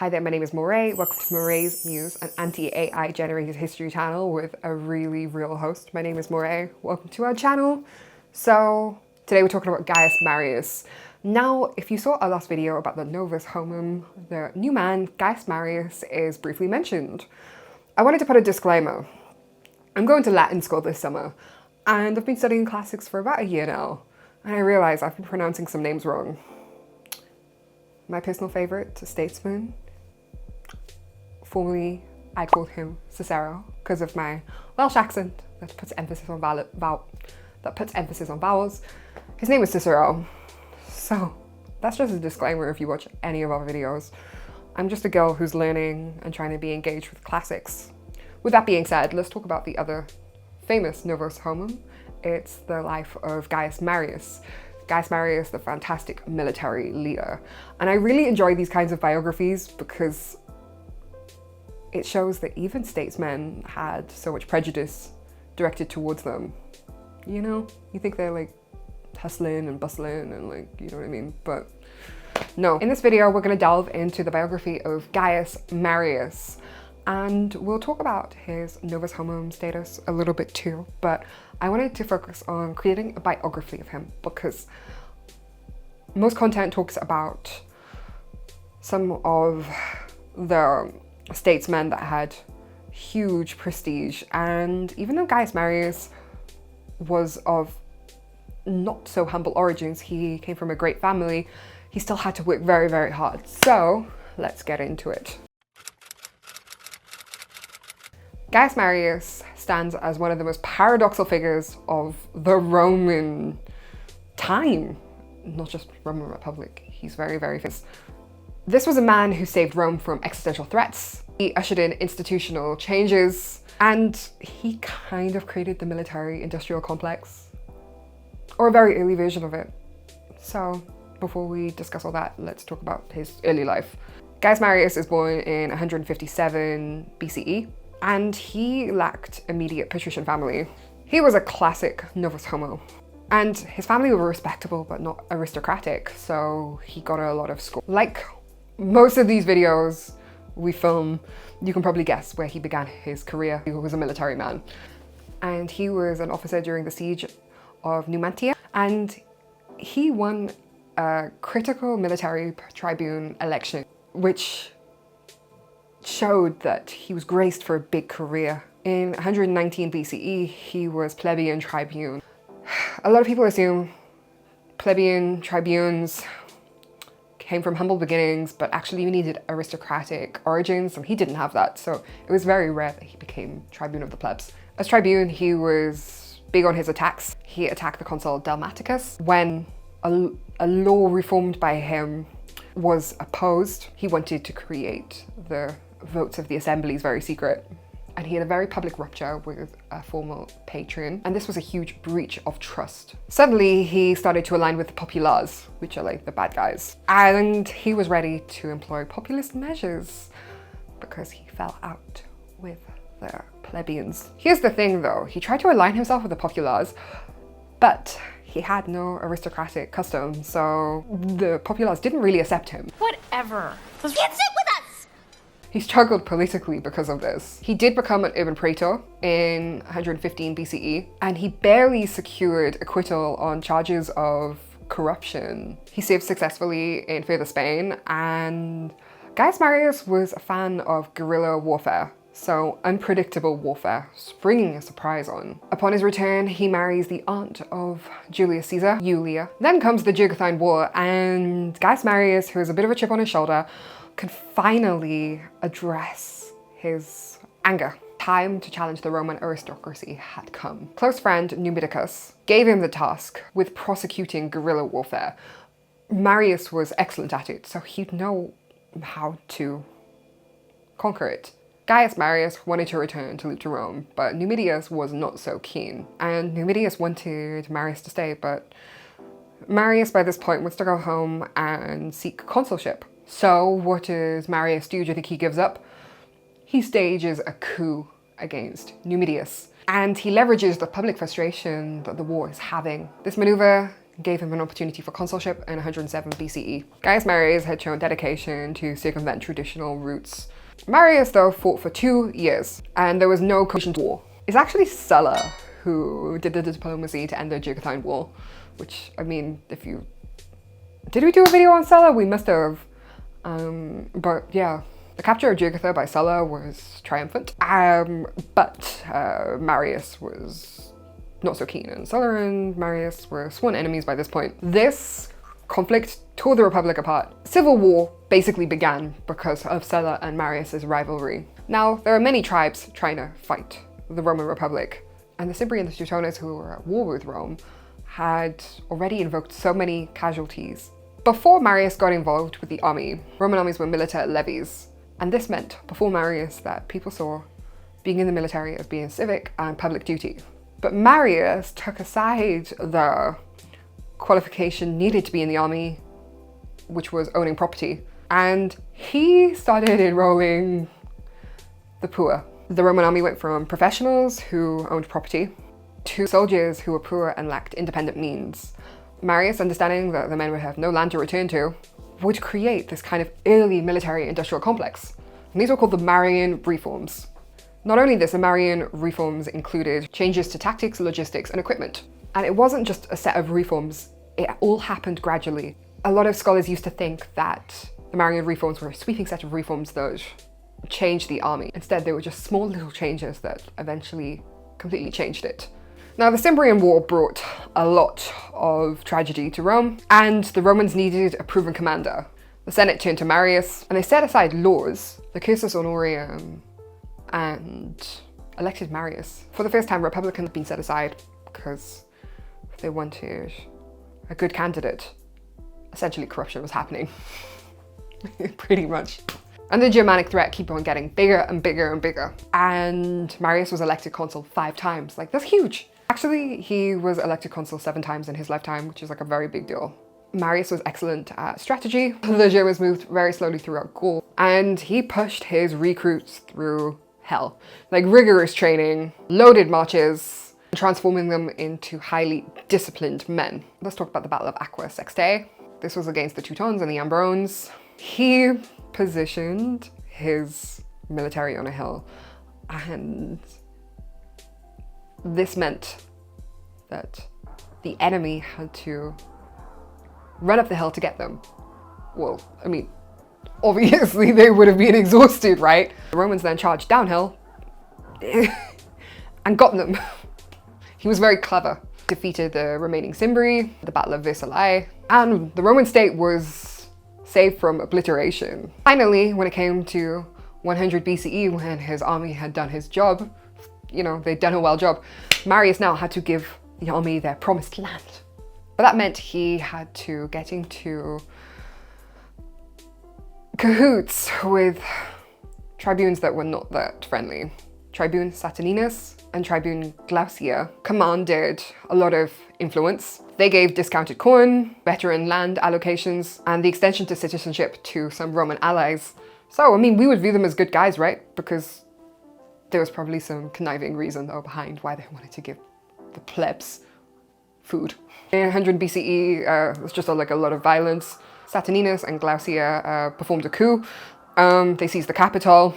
Hi there, my name is Moray. Welcome to Moray's Muse, an anti-AI generated history channel with a really real host. My name is Moray. Welcome to our channel. So today we're talking about Gaius Marius. Now, if you saw our last video about the Novus Homum, the new man, Gaius Marius, is briefly mentioned. I wanted to put a disclaimer. I'm going to Latin school this summer, and I've been studying classics for about a year now, and I realize I've been pronouncing some names wrong. My personal favorite, statesman, formerly I called him Cicero because of my Welsh accent that puts emphasis on vowels. His name is Cicero. So that's just a disclaimer if you watch any of our videos. I'm just a girl who's learning and trying to be engaged with classics. With that being said, let's talk about the other famous Novus Homum. It's the life of Gaius Marius. Gaius Marius, the fantastic military leader. And I really enjoy these kinds of biographies because it shows that even statesmen had so much prejudice directed towards them. You know, you think they're like hustling and bustling and like, you know what I mean? But no. In this video, we're gonna delve into the biography of Gaius Marius. And we'll talk about his Novus Homum status a little bit too, but I wanted to focus on creating a biography of him because most content talks about some of the statesmen that had huge prestige, and even though Gaius Marius was of not so humble origins, he came from a great family, he still had to work very, very hard. So let's get into it. Gaius Marius stands as one of the most paradoxical figures of the Roman time, not just Roman Republic. He's very, very famous. This was a man who saved Rome from existential threats. He ushered in institutional changes, and he kind of created the military-industrial complex, or a very early version of it. So before we discuss all that, let's talk about his early life. Gaius Marius is born in 157 BCE. And he lacked immediate patrician family. He was a classic Novus Homo. And his family were respectable but not aristocratic, so he got a lot of school. Like most of these videos we film, you can probably guess where he began his career. He was a military man. And he was an officer during the siege of Numantia, and he won a critical military tribune election, which showed that he was graced for a big career. In 119 BCE, he was plebeian tribune. A lot of people assume plebeian tribunes came from humble beginnings, but actually you needed aristocratic origins, and he didn't have that, so it was very rare that he became tribune of the plebs. As tribune, he was big on his attacks. He attacked the consul Dalmaticus when a law reformed by him was opposed. He wanted to create the votes of the assemblies very secret, and he had a very public rupture with a formal patron, and this was a huge breach of trust. Suddenly he started to align with the populares, which are like the bad guys, and he was ready to employ populist measures because he fell out with the plebeians. Here's the thing though, he tried to align himself with the populares, but he had no aristocratic custom, so the populares didn't really accept him. Whatever. Can't sit with us! He struggled politically because of this. He did become an urban praetor in 115 BCE, and he barely secured acquittal on charges of corruption. He served successfully in further Spain, and Gaius Marius was a fan of guerrilla warfare. So unpredictable warfare, springing a surprise on. Upon his return, he marries the aunt of Julius Caesar, Julia. Then comes the Jugurthine War, and Gaius Marius, who has a bit of a chip on his shoulder, can finally address his anger. Time to challenge the Roman aristocracy had come. Close friend Numidicus gave him the task with prosecuting guerrilla warfare. Marius was excellent at it, so he'd know how to conquer it. Gaius Marius wanted to return to Rome, but Numidius was not so keen. And Numidius wanted Marius to stay, but Marius by this point wants to go home and seek consulship. So what does Marius do? Do you think he gives up? He stages a coup against Numidius, and he leverages the public frustration that the war is having. This maneuver gave him an opportunity for consulship in 107 BCE. Gaius Marius had shown dedication to circumvent traditional routes. Marius, though, fought for 2 years, and there was no coalition war. It's actually Sulla who did the diplomacy to end the Jugurthine War, which, I mean, if you... Did we do a video on Sulla? We must have. But yeah, the capture of Jugurtha by Sulla was triumphant, but Marius was not so keen, and Sulla and Marius were sworn enemies by this point. This conflict tore the Republic apart. Civil war basically began because of Sulla and Marius's rivalry. Now, there are many tribes trying to fight the Roman Republic, and the Cimbri and the Teutones, who were at war with Rome, had already invoked so many casualties. Before Marius got involved with the army, Roman armies were militia levies, and this meant, before Marius, that people saw being in the military as being civic and public duty. But Marius took aside the qualification needed to be in the army, which was owning property, and he started enrolling the poor. The Roman army went from professionals who owned property to soldiers who were poor and lacked independent means. Marius, understanding that the men would have no land to return to, would create this kind of early military-industrial complex. And these were called the Marian reforms. Not only this, the Marian reforms included changes to tactics, logistics, and equipment. And it wasn't just a set of reforms, it all happened gradually. A lot of scholars used to think that the Marian reforms were a sweeping set of reforms that changed the army. Instead, they were just small little changes that eventually completely changed it. Now, the Cimbrian War brought a lot of tragedy to Rome, and the Romans needed a proven commander. The Senate turned to Marius, and they set aside laws, the cursus honorum, and elected Marius. For the first time, Republicans had been set aside because they wanted a good candidate. Essentially, corruption was happening, pretty much. And the Germanic threat kept on getting bigger and bigger and bigger. And Marius was elected consul 5 times. Like, that's huge. Actually, he was elected consul 7 times in his lifetime, which is like a very big deal. Marius was excellent at strategy. The Germans moved very slowly throughout Gaul, and he pushed his recruits through hell. Like rigorous training, loaded marches, transforming them into highly disciplined men. Let's talk about the Battle of Aquae Sextiae. This was against the Teutons and the Ambrones. He positioned his military on a hill, and this meant that the enemy had to run up the hill to get them. Well, I mean, obviously they would have been exhausted, right? The Romans then charged downhill and got them. He was very clever. Defeated the remaining Cimbri, the Battle of Versailles, and the Roman state was saved from obliteration. Finally, when it came to 100 BCE, when his army had done his job, you know, they'd done a well job, Marius now had to give the army their promised land. But that meant he had to get into cahoots with tribunes that were not that friendly. Tribune Saturninus and Tribune Glaucia commanded a lot of influence. They gave discounted corn, veteran land allocations, and the extension to citizenship to some Roman allies. So, I mean, we would view them as good guys, right? Because there was probably some conniving reason though behind why they wanted to give the plebs food. In 100 BCE, it was just like a lot of violence. Saturninus and Glaucia performed a coup. They seized the capital.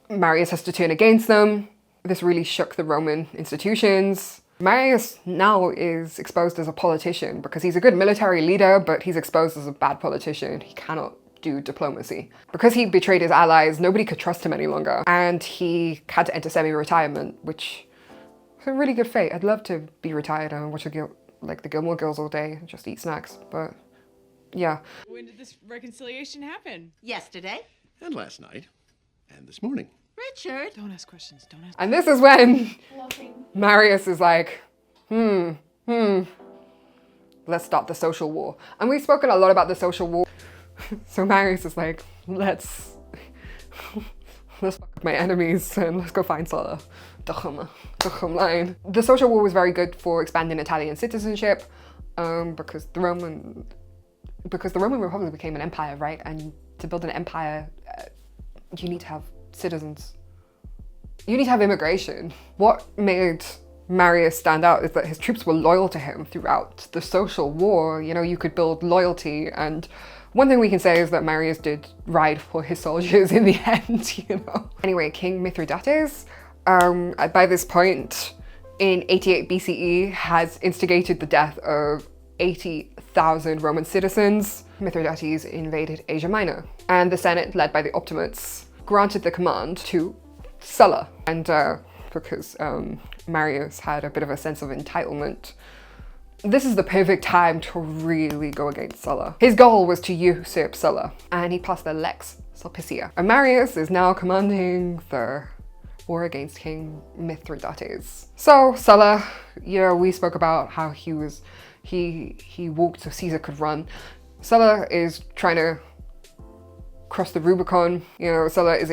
Marius has to turn against them. This really shook the Roman institutions. Marius now is exposed as a politician because he's a good military leader, but he's exposed as a bad politician. He cannot do diplomacy. Because he betrayed his allies, nobody could trust him any longer. And he had to enter semi-retirement, which was a really good fate. I'd love to be retired and watch like the Gilmore Girls all day and just eat snacks, but yeah. When did this reconciliation happen? Yesterday. And last night. And this morning. Richard. Don't ask questions, don't ask. And this is when Marius is like, let's start the social war. And we've spoken a lot about the social war. So Marius is like, let's fuck with my enemies and let's go find Sulla. The social war was very good for expanding Italian citizenship because the Roman Republic became an empire, right? And to build an empire, you need to have citizens. You need to have immigration. What made Marius stand out is that his troops were loyal to him throughout the social war. You know, you could build loyalty, and one thing we can say is that Marius did ride for his soldiers in the end, you know. Anyway, King Mithridates, by this point in 88 BCE, has instigated the death of 80,000 Roman citizens. Mithridates invaded Asia Minor, and the Senate, led by the Optimates, granted the command to Sulla. And because Marius had a bit of a sense of entitlement, this is the perfect time to really go against Sulla. His goal was to usurp Sulla, and he passed the Lex Sulpicia. And Marius is now commanding the war against King Mithridates. So Sulla, you know, we spoke about how he walked so Caesar could run. Sulla is trying to cross the Rubicon. You know, Sulla is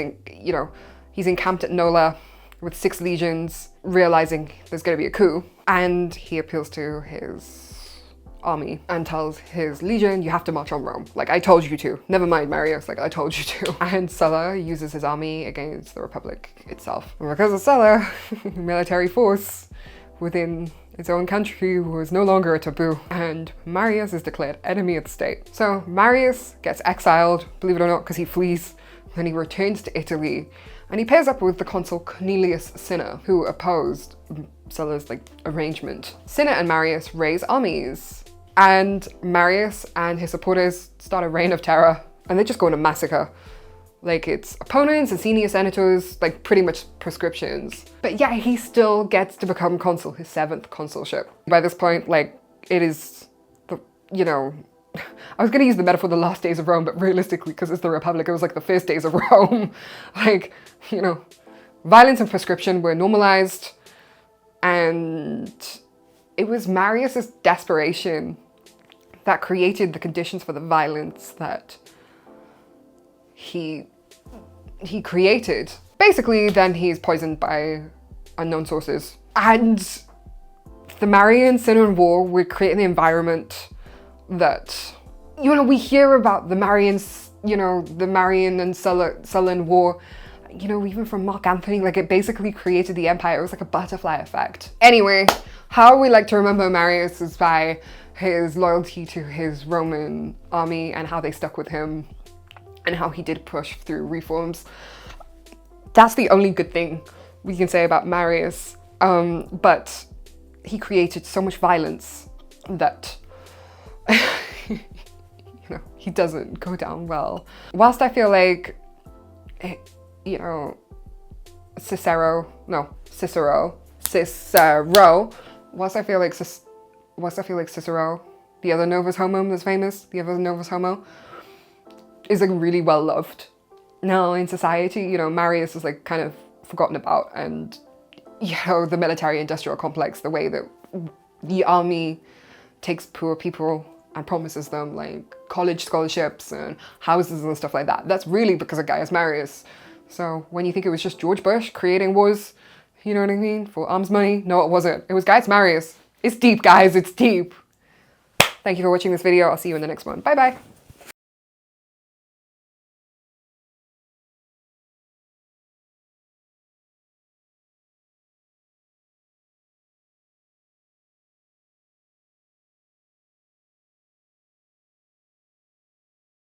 he's encamped at Nola with 6 legions, realizing there's going to be a coup, and he appeals to his army and tells his legion, you have to march on Rome. Like, I told you to. Never mind, Marius, like, I told you to. And Sulla uses his army against the Republic itself. And because of Sulla, military force within its own country was no longer a taboo, and Marius is declared enemy of the state. So Marius gets exiled, believe it or not, because he flees. Then he returns to Italy, and he pairs up with the consul Cornelius Cinna, who opposed Sulla's arrangement. Cinna and Marius raise armies, and Marius and his supporters start a reign of terror, and they just go on a massacre. Like, it's opponents and senior senators, like pretty much prescriptions. But yeah, he still gets to become consul, his 7th consulship. By this point, like, it is the, you know, I was gonna use the metaphor the last days of Rome, but realistically, because it's the Republic, it was like the first days of Rome. Like, you know, violence and prescription were normalized, and it was Marius's desperation that created the conditions for the violence that he created. Basically, then he's poisoned by unknown sources. And the Marian-Cinnan War would create an environment that, you know, we hear about the Marians, you know, the Marian and Sullan War, you know, even from Mark Antony, like, it basically created the empire. It was like a butterfly effect. Anyway, how we like to remember Marius is by his loyalty to his Roman army and how they stuck with him, and how he did push through reforms. That's the only good thing we can say about Marius. But he created so much violence that, you know, he doesn't go down well. Whilst I feel like, you know, Cicero, whilst I feel like Cicero, the other Novus Homo that's famous, the other Novus Homo, is like really well loved now in society. You know, Marius is like kind of forgotten about, and, you know, the military industrial complex, the way that the army takes poor people and promises them like college scholarships and houses and stuff like that. That's really because of Gaius Marius. So when you think it was just George Bush creating wars, you know what I mean, for arms money, no, it wasn't. It was Gaius Marius. It's deep, guys, it's deep. Thank you for watching this video. I'll see you in the next one. Bye bye.